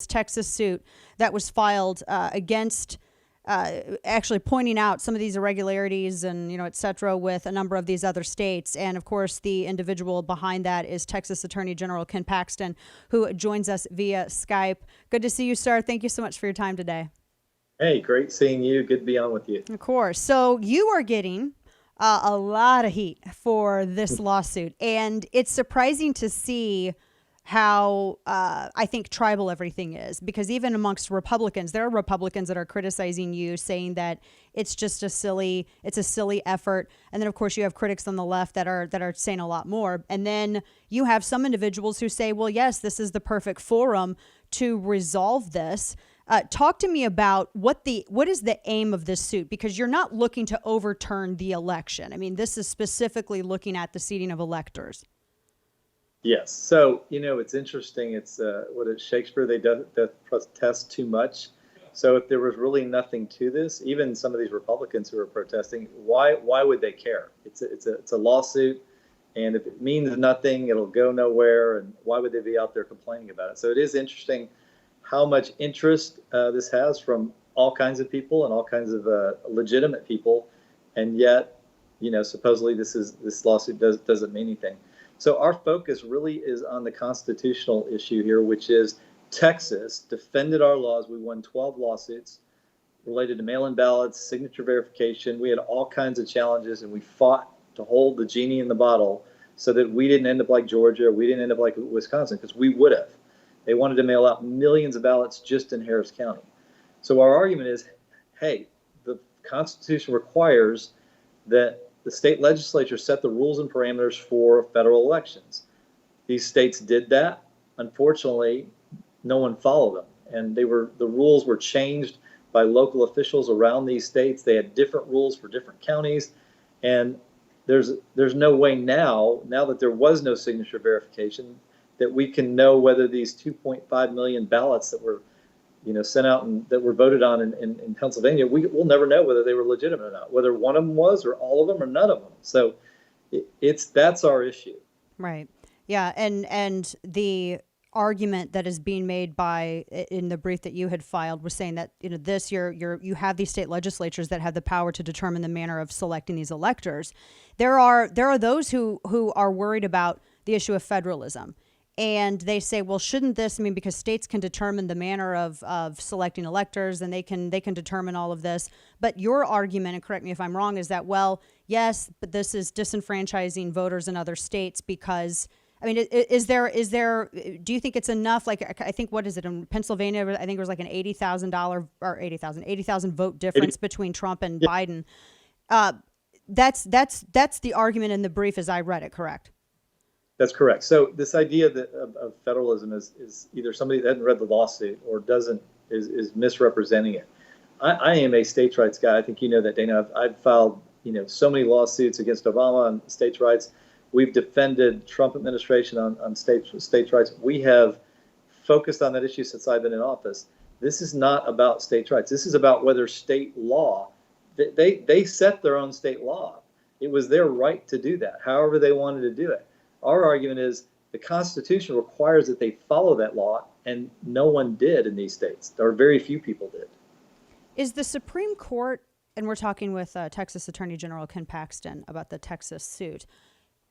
Texas suit that was filed against actually pointing out some of these irregularities and, et cetera, with a number of these other states. And of course, the individual behind that is Texas Attorney General Ken Paxton, who joins us via Skype. Good to see you, sir. Thank you so much for your time today. Hey, great seeing you. Good to be on with you. Of course. So you are getting a lot of heat for this lawsuit, and it's surprising to see how I think tribal everything is, because even amongst Republicans, there are Republicans that are criticizing you, saying that it's just a silly effort. And then of course you have critics on the left that are saying a lot more. And then you have some individuals who say, well, yes, this is the perfect forum to resolve this. Talk to me about what is the aim of this suit, because you're not looking to overturn the election. I mean, this is specifically looking at the seating of electors. Yes. So, it's interesting. It's what is Shakespeare, they protest too much. So if there was really nothing to this, even some of these Republicans who are protesting, why would they care? It's a lawsuit. And if it means nothing, it'll go nowhere. And why would they be out there complaining about it? So it is interesting how much interest this has from all kinds of people and all kinds of legitimate people. And yet, supposedly this lawsuit doesn't mean anything. So our focus really is on the constitutional issue here, which is Texas defended our laws. We won 12 lawsuits related to mail-in ballots, signature verification. We had all kinds of challenges, and we fought to hold the genie in the bottle so that we didn't end up like Georgia, we didn't end up like Wisconsin, because we would have. They wanted to mail out millions of ballots just in Harris County. So our argument is, hey, the Constitution requires that the state legislature set the rules and parameters for federal elections. These states did that. Unfortunately, no one followed them, and the rules were changed by local officials around these states. They had different rules for different counties, and there's no way now that there was no signature verification, that we can know whether these 2.5 million ballots that were sent out and that were voted on in Pennsylvania, we'll never know whether they were legitimate or not, whether one of them was or all of them or none of them. So that's our issue. Right. Yeah. And the argument that is being made in the brief that you had filed was saying that, you have these state legislatures that have the power to determine the manner of selecting these electors. There are those who are worried about the issue of federalism. And they say, well, shouldn't this, because states can determine the manner of selecting electors, and they can determine all of this. But your argument, and correct me if I'm wrong, is that, well, yes, but this is disenfranchising voters in other states because, is there, do you think it's enough? Like, I think, what is it in Pennsylvania? I think it was like an $80,000 vote difference between Trump and Biden. That's the argument in the brief as I read it, correct? That's correct. So this idea of federalism is either somebody that hasn't read the lawsuit or is misrepresenting it. I am a states' rights guy. I think you know that, Dana. I've filed so many lawsuits against Obama on states' rights. We've defended Trump administration on states' rights. We have focused on that issue since I've been in office. This is not about states' rights. This is about whether state law, they set their own state law. It was their right to do that, however they wanted to do it. Our argument is the Constitution requires that they follow that law, and no one did in these states, or very few people did. Is the Supreme Court, and we're talking with Texas Attorney General Ken Paxton about the Texas suit,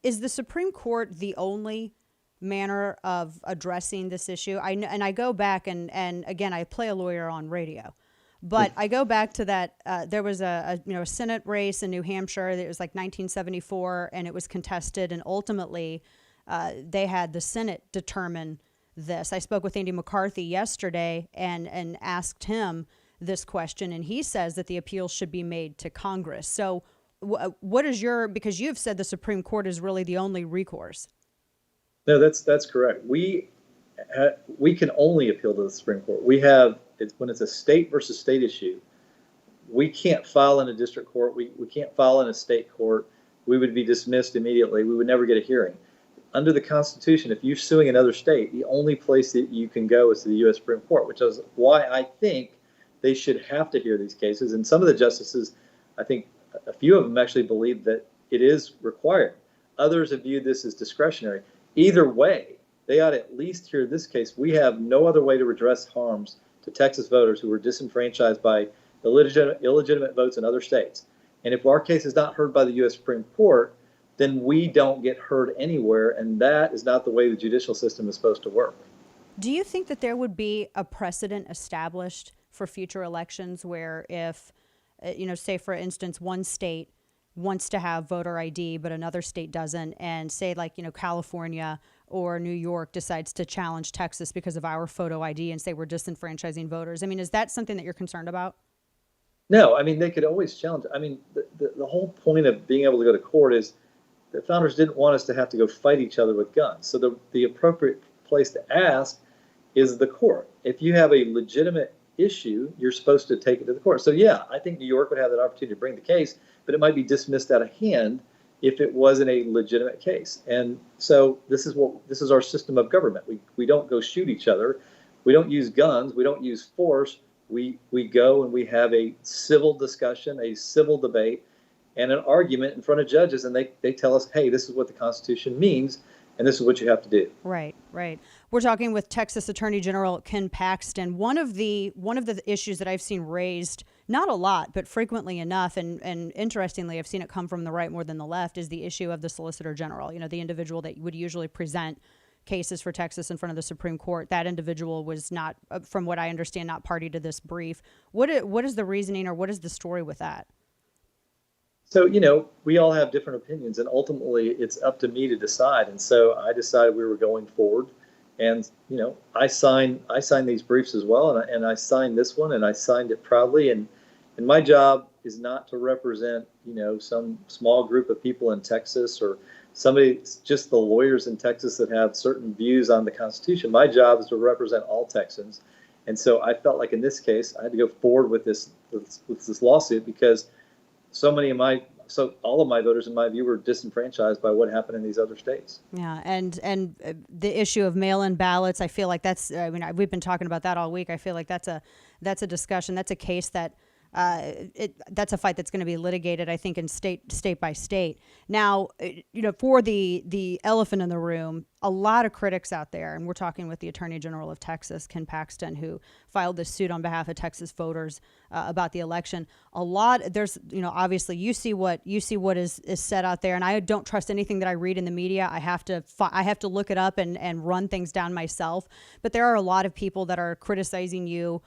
is the Supreme Court the only manner of addressing this issue? I go back, and again, I play a lawyer on radio. But I go back to that. There was a Senate race in New Hampshire. It was like 1974, and it was contested. And ultimately, they had the Senate determine this. I spoke with Andy McCarthy yesterday and asked him this question, and he says that the appeals should be made to Congress. So, what is because you've said the Supreme Court is really the only recourse. No, that's correct. We can only appeal to the Supreme Court. When it's a state versus state issue, we can't file in a district court. We can't file in a state court. We would be dismissed immediately. We would never get a hearing. Under the Constitution, if you're suing another state, the only place that you can go is to the U.S. Supreme Court, which is why I think they should have to hear these cases. And some of the justices, I think a few of them actually believe that it is required. Others have viewed this as discretionary. Either way, they ought to at least hear this case. We have no other way to redress harms to Texas voters who were disenfranchised by illegitimate votes in other states. And if our case is not heard by the U.S. Supreme Court, then we don't get heard anywhere, and that is not the way the judicial system is supposed to work. Do you think that there would be a precedent established for future elections where if, say for instance, one state wants to have voter ID, but another state doesn't, and say California or New York decides to challenge Texas because of our photo ID and say we're disenfranchising voters? I mean, is that something that you're concerned about? No, I mean, they could always challenge. I mean, the whole point of being able to go to court is the founders didn't want us to have to go fight each other with guns. So the appropriate place to ask is the court. If you have a legitimate issue, you're supposed to take it to the court. So yeah, I think New York would have that opportunity to bring the case, but it might be dismissed out of hand if it wasn't a legitimate case. And so this is our system of government. We don't go shoot each other. We don't use guns. We don't use force. We go and we have a civil discussion, a civil debate, and an argument in front of judges, and they tell us, hey, this is what the Constitution means, and this is what you have to do. Right. We're talking with Texas Attorney General Ken Paxton. One of the issues that I've seen raised, not a lot, but frequently enough, and interestingly, I've seen it come from the right more than the left, is the issue of the Solicitor General. The individual that would usually present cases for Texas in front of the Supreme Court. That individual was not, from what I understand, not party to this brief. What is the reasoning, or what is the story with that? So, we all have different opinions, and ultimately it's up to me to decide. And so I decided we were going forward. And, I signed these briefs as well. And I signed this one, and I signed it proudly. And my job is not to represent, some small group of people in Texas or somebody, just the lawyers in Texas that have certain views on the Constitution. My job is to represent all Texans. And so I felt like in this case, I had to go forward with this lawsuit because all of my voters, in my view, were disenfranchised by what happened in these other states. Yeah, and the issue of mail-in ballots, I feel like we've been talking about that all week. I feel like that's a discussion, that's a case that that's a fight that's going to be litigated, I think, in state by state. Now, for the elephant in the room, a lot of critics out there, and we're talking with the Attorney General of Texas, Ken Paxton, who filed this suit on behalf of Texas voters about the election. There's, obviously you see what is said out there, and I don't trust anything that I read in the media. I have to look it up and run things down myself. But there are a lot of people that are criticizing you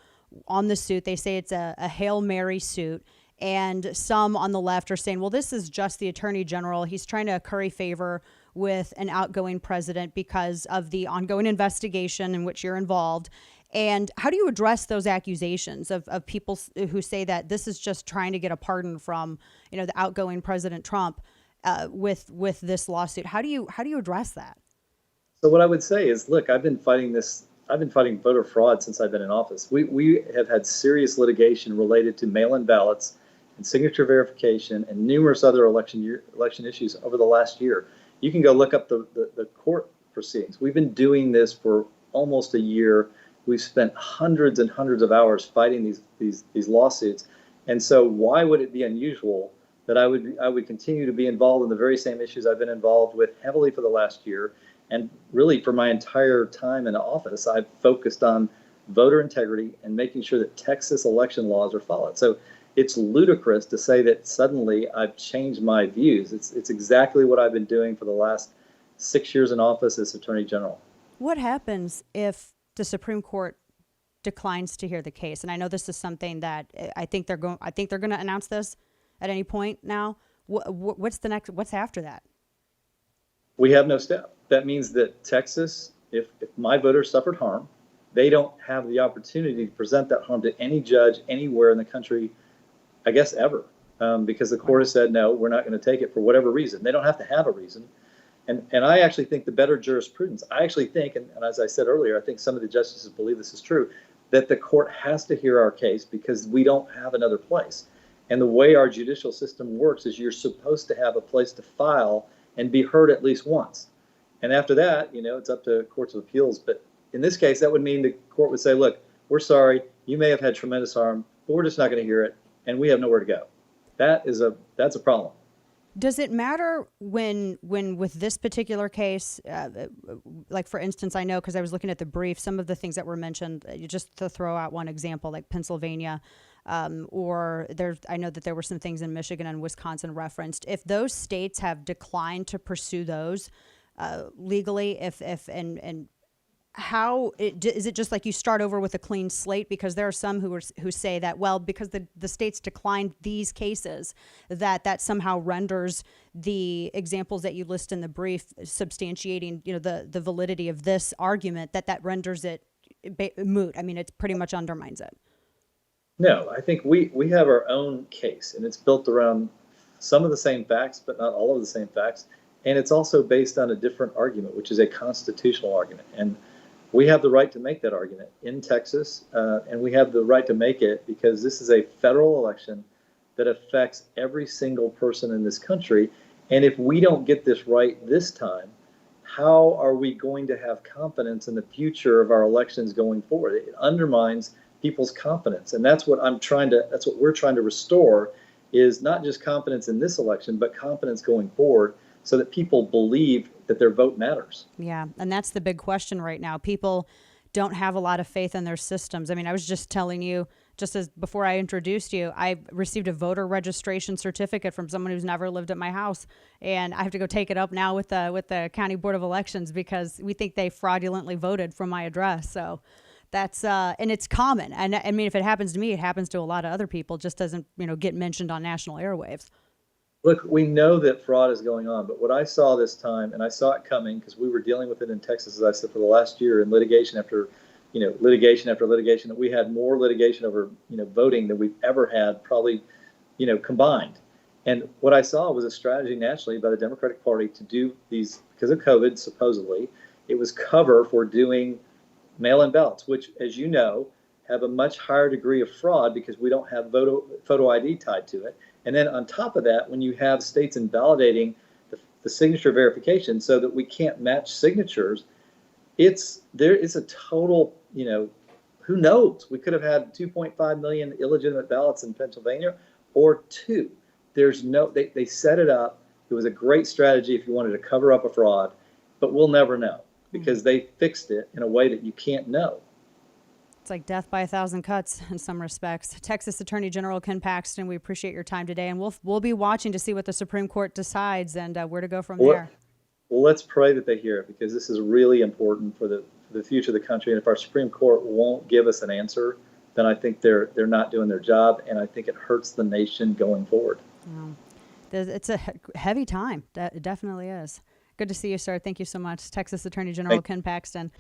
on the suit. They say it's a Hail Mary suit. And some on the left are saying, well, this is just the Attorney General. He's trying to curry favor with an outgoing president because of the ongoing investigation in which you're involved. And how do you address those accusations of people who say that this is just trying to get a pardon from, the outgoing President Trump with this lawsuit? How do you address that? So what I would say is, look, I've been fighting voter fraud since I've been in office. We have had serious litigation related to mail-in ballots and signature verification and numerous other election issues over the last year. You can go look up the court proceedings. We've been doing this for almost a year. We've spent hundreds and hundreds of hours fighting these lawsuits. And so why would it be unusual that I would continue to be involved in the very same issues I've been involved with heavily for the last year? And really, for my entire time in office, I've focused on voter integrity and making sure that Texas election laws are followed. So it's ludicrous to say that suddenly I've changed my views. It's exactly what I've been doing for the last 6 years in office as Attorney General. What happens if the Supreme Court declines to hear the case? And I know this is something that I think they're going to announce this at any point now. What's after that? We have no step. That means that Texas, if my voters suffered harm, they don't have the opportunity to present that harm to any judge anywhere in the country, I guess ever, because the court has said, no, we're not going to take it for whatever reason. They don't have to have a reason. And I actually think the better jurisprudence, I actually think, and as I said earlier, I think some of the justices believe this is true, that the court has to hear our case because we don't have another place. And the way our judicial system works is you're supposed to have a place to file and be heard at least once. And after that, it's up to courts of appeals. But in this case, that would mean the court would say, look, we're sorry, you may have had tremendous harm, but we're just not going to hear it, and we have nowhere to go. That's a problem. Does it matter when with this particular case, like for instance, I know because I was looking at the brief, some of the things that were mentioned, just to throw out one example, like Pennsylvania, or I know that there were some things in Michigan and Wisconsin referenced. If those states have declined to pursue those legally, and how is it just like you start over with a clean slate? Because there are some who say that, well, because the states declined these cases, that somehow renders the examples that you list in the brief substantiating, the validity of this argument, that renders it moot. I mean, it pretty much undermines it. No, I think we have our own case, and it's built around some of the same facts, but not all of the same facts. And it's also based on a different argument, which is a constitutional argument. And we have the right to make that argument in Texas, and we have the right to make it because this is a federal election that affects every single person in this country. And if we don't get this right this time, how are we going to have confidence in the future of our elections going forward? It undermines people's confidence, and that's what we're trying to restore, is not just confidence in this election, but confidence going forward, so that people believe that their vote matters. Yeah, and that's the big question right now. People don't have a lot of faith in their systems. I mean, I was just telling you, just as before I introduced you, I received a voter registration certificate from someone who's never lived at my house, and I have to go take it up now with the County Board of Elections because we think they fraudulently voted from my address. So that's and it's common. And I mean, if it happens to me, it happens to a lot of other people. Just doesn't get mentioned on national airwaves. Look, we know that fraud is going on, but what I saw this time, and I saw it coming because we were dealing with it in Texas, as I said, for the last year in litigation after litigation, that we had more litigation over, voting than we've ever had, probably, combined. And what I saw was a strategy nationally by the Democratic Party to do these, because of COVID, supposedly, it was cover for doing mail-in ballots, which, as you know, have a much higher degree of fraud because we don't have photo ID tied to it. And then on top of that, when you have states invalidating the signature verification so that we can't match signatures, it's a total, who knows? We could have had 2.5 million illegitimate ballots in Pennsylvania or two. They set it up. It was a great strategy if you wanted to cover up a fraud, but we'll never know because they fixed it in a way that you can't know. It's like death by a thousand cuts in some respects. Texas Attorney General Ken Paxton, we appreciate your time today, and we'll be watching to see what the Supreme Court decides and where to go from there. Well, let's pray that they hear it because this is really important for the future of the country. And if our Supreme Court won't give us an answer, then I think they're not doing their job, and I think it hurts the nation going forward. It's a heavy time. It definitely is. Good to see you, sir. Thank you so much. Texas Attorney General Ken Paxton.